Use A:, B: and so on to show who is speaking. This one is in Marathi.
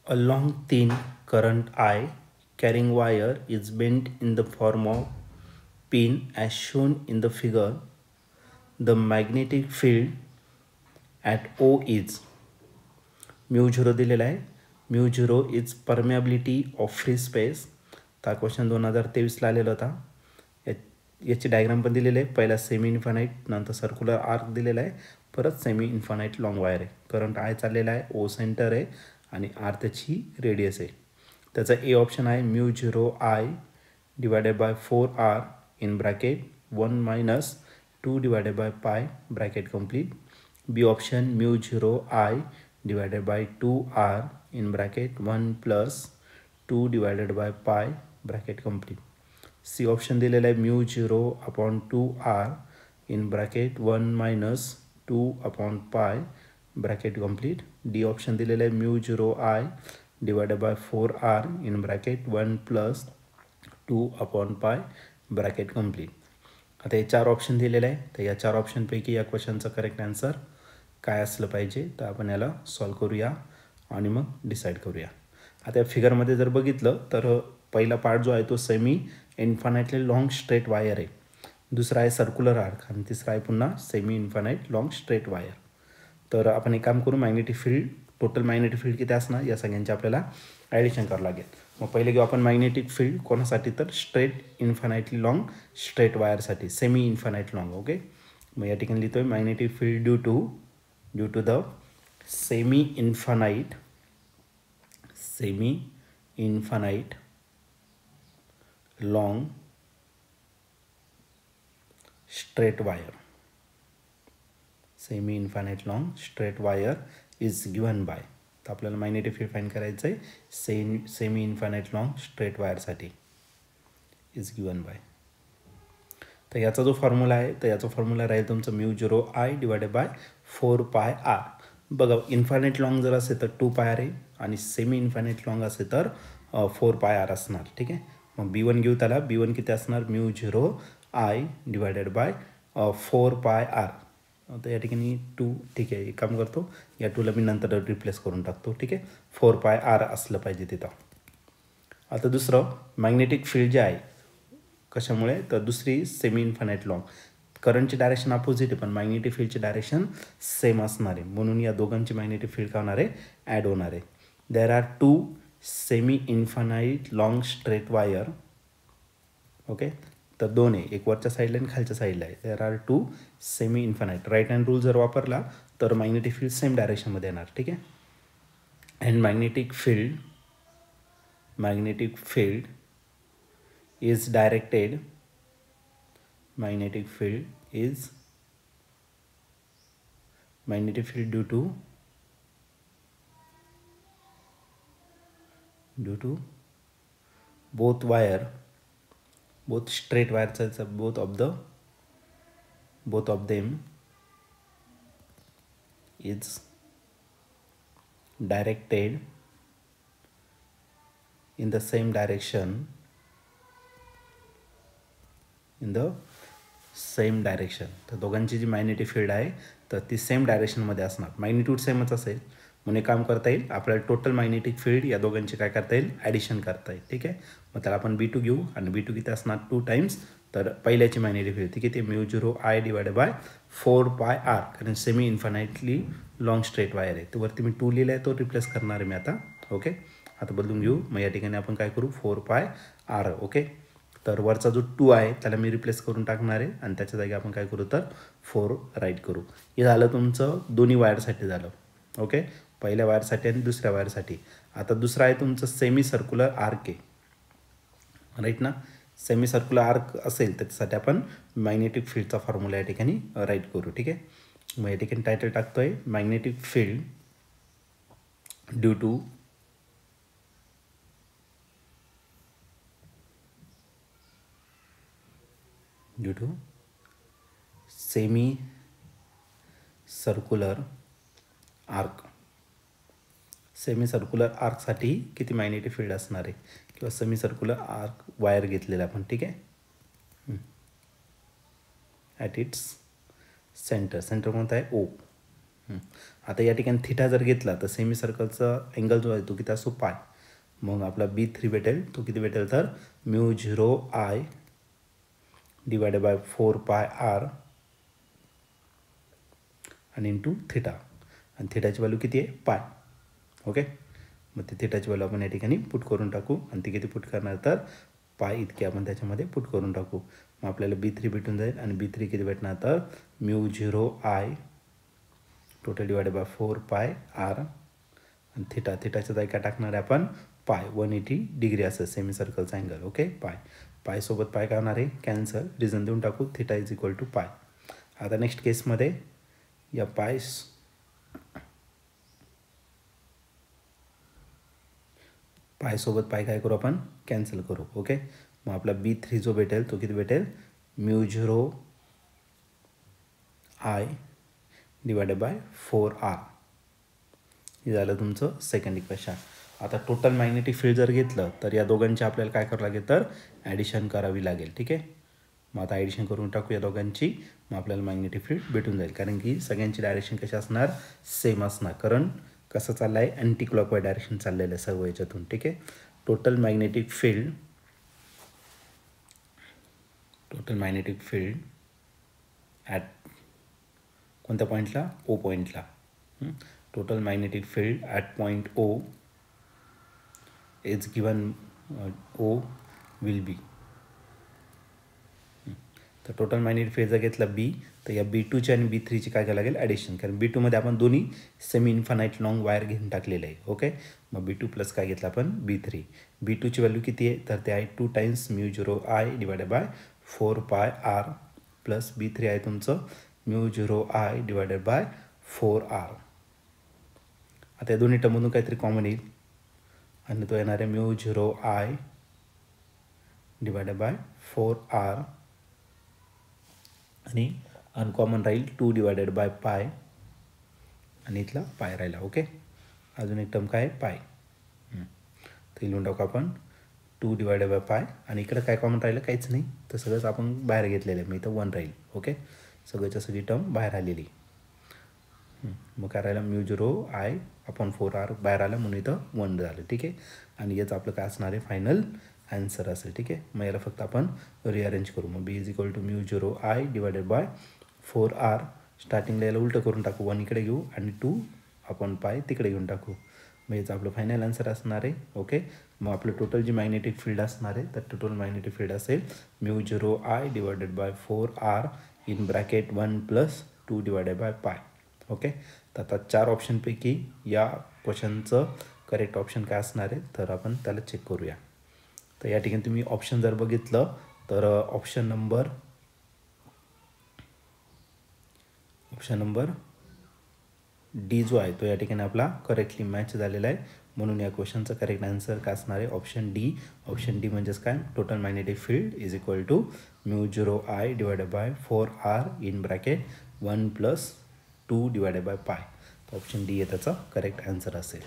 A: A long thin current I carrying wire is bent in the form of pin as shown in the figure. The magnetic field at O is mu zero दिलेला आहे. Mu zero is permeability of free space. हा क्वेश्चन 2023ला आलेला होता. याची डायग्राम पण दिलेली आहे. पहिला सेमी इन्फानाईट, नंतर सर्क्युलर आर्क दिलेला आहे, परत सेमी इन्फानाईट लॉंग वायर आहे. करंट आय चाललेला आहे, ओ सेंटर आहे आणि आर त्याची रेडियस आहे. त्याचा ए ऑप्शन आहे mu zero I divided by 4r in bracket 1 minus 2 divided by pi bracket complete. B option mu zero I divided by 2r in bracket 1 plus 2 divided by pi bracket complete. C option दिलेला आहे mu zero upon 2r in bracket 1 minus 2 upon pi bracket complete. D option दिलेला आहे mu zero i divided by 4r in bracket 1 plus 2 upon pi bracket complete. आता हे 4 ऑप्शन दिलेले आहे. तर या 4 ऑप्शनपैकी या क्वेश्चनचा करेक्ट आन्सर काय असलं पाहिजे, तर आपण याला सॉल्व करूया आणि मग डिसाईड करूया. आता या फिगरमध्ये जर बघितलं तर पहिला पार्ट जो आहे तो semi infinitely long straight wire आहे, दुसरा आहे सर्क्युलर आर्क आणि तिसरा आहे पुन्हा semi infinite long straight wire. तर आपण एक काम करू, magnetic field, total magnetic field किती असणार या सगळ्यांची आपल्याला ॲडिशन करावं लागेल. मग पहिले घेऊ आपण मॅग्नेटिक फील्ड कोणासाठी, तर स्ट्रेट इन्फानाइटली लॉंग स्ट्रेट वायरसाठी, सेमी इन्फानाइट लॉंग. ओके, मग या ठिकाणी लिहितोय magnetic field due to the semi infinite long straight wire. Semi infinite long straight wire is given by, तर आपल्याला मॅग्नेटिक फील्ड फाइंड करायचं आहे सेमी इन्फानाइट लॉंग स्ट्रेट वायरसाठी इज गिवन बाय. तर याचा जो फॉर्म्युला आहे, तर याचा फॉर्म्युला राहील तुमचं mu zero I divided by 4 pi R. बघा, इन्फायनाईट लॉंग जर असेल तर 2 पाय आर आहे आणि सेमी इन्फायनाईट लॉंग असेल तर 4 पाय आर असणार. ठीक आहे, मग B1 घेऊ. त्याला B1 किती असणार, mu zero I divided by 4 pi R. तर या ठिकाणी 2, ठीक आहे, एक काम करतो, या 2ला मी नंतर रिप्लेस करून टाकतो. ठीक आहे, 4 पाय आर असलं पाहिजे तिथं. आता दुसरं मॅग्नेटिक फील्ड जे आहे कशामुळे, तर दुसरी सेमी इन्फानाइट लॉंग, करंटची डायरेक्शन अपोजिट आहे पण मॅग्नेटिक फील्डची डायरेक्शन सेम असणार आहे, म्हणून या दोघांची मॅग्नेटिक फील्ड काय होणार आहे, ॲड होणार आहे. There are 2 semi infinite long straight wire. Okay, तर 2 आहे, एक वरच्या साईडला आणि खालच्या साईडला आहे. There are 2 semi infinite. Right hand rule जर वापरला तर मॅग्नेटिक फील्ड सेम डायरेक्शनमध्ये येणार. ठीक आहे, and magnetic field is directed, magnetic field due to both straight wires, both of them is directed in the same direction, तर दोघांची जी मॅग्नेटिक फील्ड आहे तर ती सेम डायरेक्शनमध्ये असणार. मॅग्निट्यूड सेमच असेल म्हणून काम करता येईल आपल्याला, टोटल मॅग्नेटिक फील्ड या दोघांची काय करता येईल, ॲडिशन करता येईल. ठीक आहे, मग त्याला आपण B2 घेऊ आणि B2 किती असणार, 2 टाइम्स. तर पहिल्याची मॅग्नेटिक फील्ड ती किती, mu zero I divided by 4 pi r, कारण semi infinitely long straight wire आहे. तर वरती मी 2 लिहिला आहे, तो रिप्लेस करणार आहे मी आता. ओके, आता बदलून घेऊ. मग या ठिकाणी आपण काय करू, 4 पाय आर. ओके, तर वरचा जो 2 आहे त्याला मी रिप्लेस करून टाकणार आहे आणि त्याच्या जागी आपण काय करू, तर 4 राईट करू. हे झालं तुमचं दोन्ही वायरसाठी झालं. ओके, पहिल्या वायरसाठी आणि दुसऱ्या वायरसाठी. आता दुसरा आहे तुमचं सेमी सर्क्युलर आर्क आहे, राईट ना. सेमी सर्क्युलर आर्क असेल त्याच्यासाठी आपण मॅग्नेटिक फील्डचा फॉर्म्युला या ठिकाणी राईट करू. ठीक आहे, मग या ठिकाणी टायटल टाकतोय magnetic field due to semi circular arc. Semi circular आर्कसाठी किती मॅग्नेटिक फील्ड असणार आहे, किंवा सेमी सर्क्युलर आर्क वायर घेतलेला आपण. ठीक आहे, ॲट इट्स सेंटर कोणता आहे, O. आता या ठिकाणी थिटा जर घेतला तर सेमी सर्कलचा अँगल जो आहे तो किती असतो पाय. मग आपला B3 भेटेल तो किती भेटेल तर μ0I डिवायडेड बाय 4πr आणि इंटू थिटा. आणि थिटाची व्हॅल्यू किती आहे पाय. ओके, मग ते थिटाची व्हॅल्यू आपण या ठिकाणी पुट करून टाकू. आणि ती किती पुट करणार तर पाय इतकी आपण त्याच्यामध्ये पुट करून टाकू. मग आपल्याला B3 भेटून जाईल. आणि B3 किती भेटणार तर μ0I total divided by 4πr आणि थिटाच्या जागी काय टाकणार आहे आपण पाय. 180 डिग्री असं सेमी सर्कलचा अँगल. ओके, पाय सोबत पाय काय होणार आहे कॅन्सल. रिझन देऊन टाकू थिटा इज इक्वल टू पाय. आता नेक्स्ट केसमध्ये या पाय सोबत पाय काय करू आपण कॅन्सल करू. ओके, मग आपला B3 जो भेटेल तो किती भेटेल μ0I डिवायडेड बाय 4r. हे झालं तुमचं सेकंड इक्वेशन. आता टोटल मॅग्नेटिक फील्ड जर घेतलं तर या दोघांची आपल्याला काय करावं लागेल तर ॲडिशन करावी लागेल. ठीक आहे, मग आता ॲडिशन करून टाकू या दोघांची. मग आपल्याला मॅग्नेटिक फील्ड भेटून जाईल. कारण की सगळ्यांची डायरेक्शन कशी असणार सेम असणार. कारण कसं चाललं आहे अँटी क्लॉकवाईज डायरेक्शन चाललेलं आहे सर्व याच्यातून. ठीक आहे, टोटल मॅग्नेटिक फील्ड ॲट कोणत्या पॉईंटला ओ पॉईंटला. Total magnetic field at point O is given O will be. तर टोटल मॅग्नेटिक फील्ड जर घेतला B तर या B2ची आणि B3ची काय करायला लागेल ॲडिशन. कारण B2मध्ये आपण दोन्ही सेमी इन्फानाईट लॉंग वायर घेऊन टाकलेले आहे. ओके, मग B2 प्लस काय घेतलं आपण B3. B2ची व्हॅल्यू किती आहे तर ते आहे 2 times μ0I divided bye 4πr plus B3 आहे तुमचं μ0I डिवायडेड बाय 4r. आता या दोन्ही टर्ममधून काहीतरी कॉमन येईल आणि तो येणार आहे μ0I डिवायडेड बाय 4r आणि अनकॉमन राहील 2 डिवायडेड बाय पाय आणि इथला पाय राहिला. ओके, अजून एक टर्म काय आहे पाय. तर लिहून टाकू आपण 2 डिवायडेड बाय पाय आणि इकडं काय कॉमन राहिलं काहीच नाही. तर सगळंच आपण बाहेर घेतलेलं आहे. मग इथं 1 राहील. ओके, सगळ्याच्या सगळी टर्म बाहेर आलेली. मग काय राहिलं μ0I अपॉन 4r बाहेर आलं म्हणून इथं 1 झालं. ठीक आहे, आणि याचं आपलं काय असणार आहे फायनल आन्सर असेल. ठीक आहे, मग याला फक्त आपण रिअरेंज करू. मग B is equal to μ0I divided by 4r. स्टार्टिंगला याला उलटं करून टाकू. 1 इकडे घेऊ आणि 2 अपॉन पाय तिकडे घेऊन टाकू. मग याचं आपलं फायनल आन्सर असणार आहे. ओके, मग आपलं टोटल जी मॅग्नेटिक फील्ड असणार आहे तर टोटल मॅग्नेटिक फील्ड असेल μ0I divided by 4r in bracket 1 plus 2 divided by पाय. ओके, तर आता 4 ऑप्शनपैकी या क्वेश्चनचं करेक्ट ऑप्शन काय असणार आहे तर आपण त्याला चेक करूया. तर या ठिकाणी तुम्ही ऑप्शन जर बघितलं तर ऑप्शन नंबर D जो आहे तो या ठिकाणी आपला करेक्टली मॅच झालेला आहे. म्हणून या क्वेश्चनचं करेक्ट आन्सर काय असणार आहे ऑप्शन D. ऑप्शन D म्हणजेच काय total magnetic field is equal to μ0I divided by 4r in bracket 1 plus 2 divided by pi. Option D हे त्याचा करेक्ट आन्सर असेल.